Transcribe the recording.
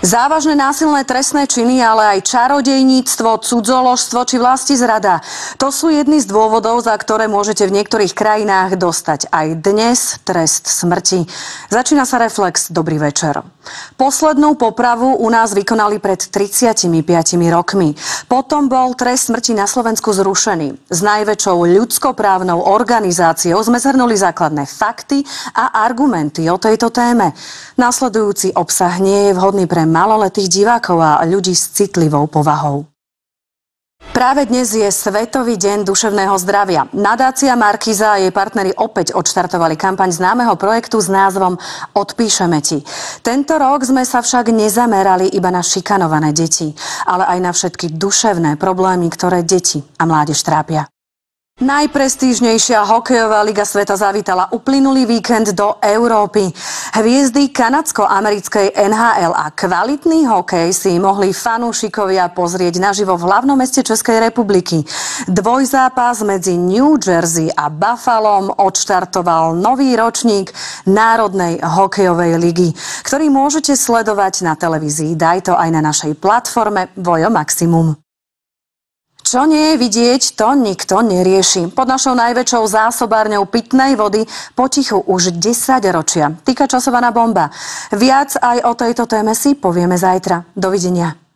Závažné násilné trestné činy, ale aj čarodejníctvo, cudzoložstvo či vlastizrada. To sú jedny z dôvodov, za ktoré môžete v niektorých krajinách dostať aj dnes trest smrti. Začína sa Reflex. Dobrý večer. Poslednú popravu u nás vykonali pred 35 rokmi. Potom bol trest smrti na Slovensku zrušený. S najväčšou ľudskoprávnou organizáciou sme zhrnuli základné fakty a argumenty o tejto téme. Nasledujúci obsah nie je vhodný pre maloletých divákov a ľudí s citlivou povahou. Práve dnes je Svetový deň duševného zdravia. Nadácia Markíza a jej partneri opäť odštartovali kampaň známeho projektu s názvom Odpíšeme ti. Tento rok sme sa však nezamerali iba na šikanované deti, ale aj na všetky duševné problémy, ktoré deti a mládež trápia. Najprestížnejšia hokejová liga sveta zavítala uplynulý víkend do Európy. Hviezdy kanadsko-americkej NHL a kvalitný hokej si mohli fanúšikovia pozrieť naživo v hlavnom meste Českej republiky. Dvojzápas medzi New Jersey a Buffalom odštartoval nový ročník Národnej hokejovej ligy, ktorý môžete sledovať na televízii Daj to aj na našej platforme Vojo Maximum. Čo nie je vidieť, to nikto nerieši. Pod našou najväčšou zásobárňou pitnej vody potichu už 10 ročia. Týka časovaná bomba. Viac aj o tejto téme si povieme zajtra. Dovidenia.